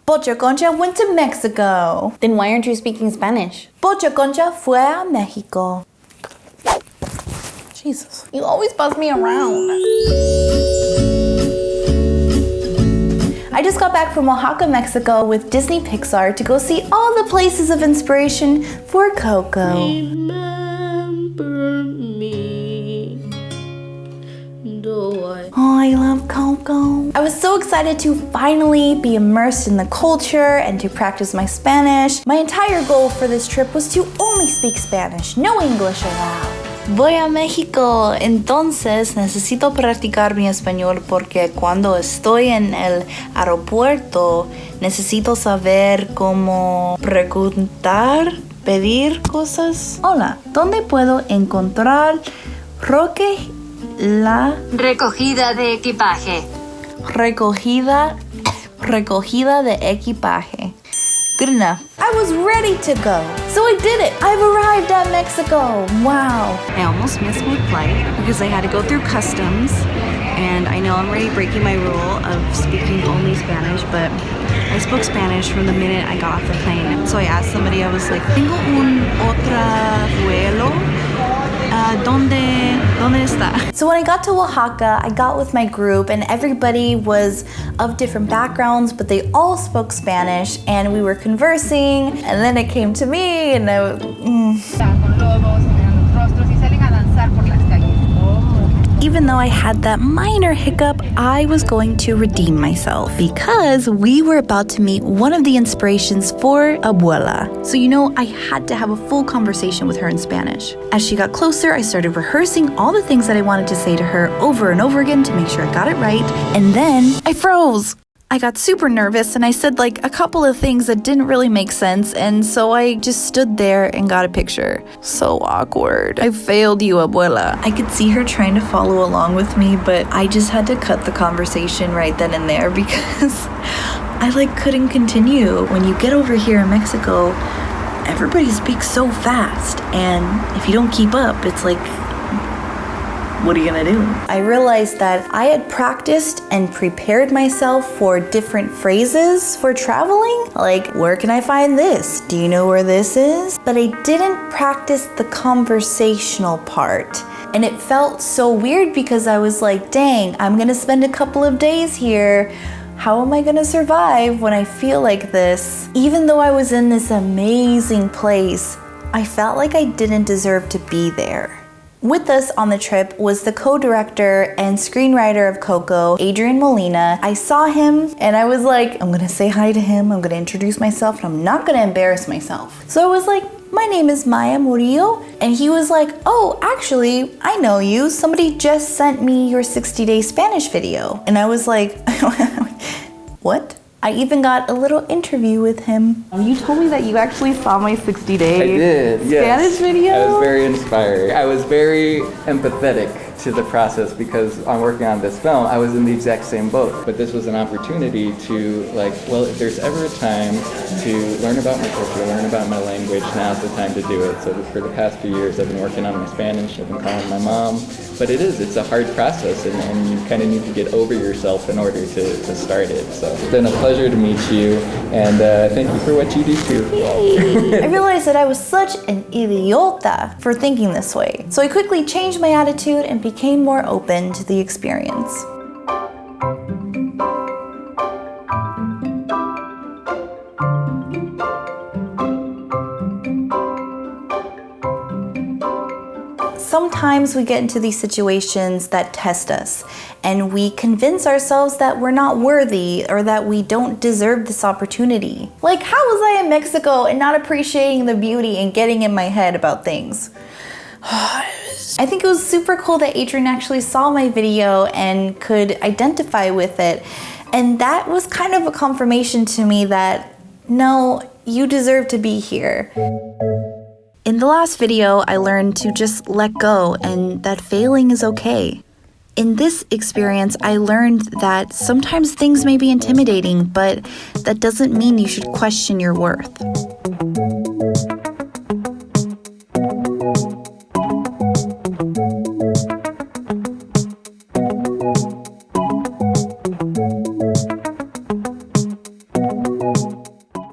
Pocha Concha went to Mexico. Then why aren't you speaking Spanish? Pocha Concha fue a México. Jesus. You always boss me around. I just got back from Oaxaca, Mexico with Disney Pixar to go see all the places of inspiration for Coco. Remember me. Oh, I love Coco. I was so excited to finally be immersed in the culture and to practice my Spanish. My entire goal for this trip was to only speak Spanish, no English allowed. Voy a México, entonces necesito practicar mi español porque cuando estoy en el aeropuerto necesito saber cómo preguntar, pedir cosas. Hola, ¿dónde puedo encontrar la recogida de equipaje? Recogida de equipaje. Good enough. I was ready to go. So I did it. I've arrived at Mexico. Wow. I almost missed my flight because I had to go through customs. And I know I'm already breaking my rule of speaking only Spanish, but I spoke Spanish from the minute I got off the plane. So I asked somebody, I was like, tengo un otra vuelo. ¿Dónde está? So when I got to Oaxaca, I got with my group and everybody was of different backgrounds, but they all spoke Spanish and we were conversing, and then it came to me and I was... Even though I had that minor hiccup, I was going to redeem myself because we were about to meet one of the inspirations for Abuela. So I had to have a full conversation with her in Spanish. As she got closer, I started rehearsing all the things that I wanted to say to her over and over again to make sure I got it right. And then I froze. I got super nervous and I said a couple of things that didn't really make sense, and so I just stood there and got a picture. So awkward. I failed you, Abuela. I could see her trying to follow along with me, but I just had to cut the conversation right then and there because I couldn't continue. When you get over here in Mexico, everybody speaks so fast, and if you don't keep up, it's what are you gonna do? I realized that I had practiced and prepared myself for different phrases for traveling. Where can I find this? Do you know where this is? But I didn't practice the conversational part. And it felt so weird because I was dang, I'm gonna spend a couple of days here. How am I gonna survive when I feel like this? Even though I was in this amazing place, I felt like I didn't deserve to be there. With us on the trip was the co-director and screenwriter of Coco, Adrian Molina. I saw him and I was I'm gonna say hi to him, I'm gonna introduce myself, and I'm not gonna embarrass myself. So I was my name is Maya Murillo, and he was oh, actually, I know you. Somebody just sent me your 60-day Spanish video. And I was what? I even got a little interview with him. You told me that you actually saw my 60-day I did, Spanish video? I was very inspired. I was very empathetic to the process because I'm working on this film. I was in the exact same boat. But this was an opportunity to if there's ever a time to learn about my culture, learn about my language, now's the time to do it. So for the past few years, I've been working on my Spanish, I've been calling my mom. But it's a hard process, and you kind of need to get over yourself in order to start it. So it's been a pleasure to meet you, and thank you for what you do too. Yay. I realized that I was such an idiota for thinking this way. So I quickly changed my attitude and became more open to the experience. Sometimes we get into these situations that test us, and we convince ourselves that we're not worthy or that we don't deserve this opportunity. How was I in Mexico and not appreciating the beauty and getting in my head about things? I think it was super cool that Adrian actually saw my video and could identify with it. And that was kind of a confirmation to me that, no, you deserve to be here. In the last video, I learned to just let go and that failing is okay. In this experience, I learned that sometimes things may be intimidating, but that doesn't mean you should question your worth.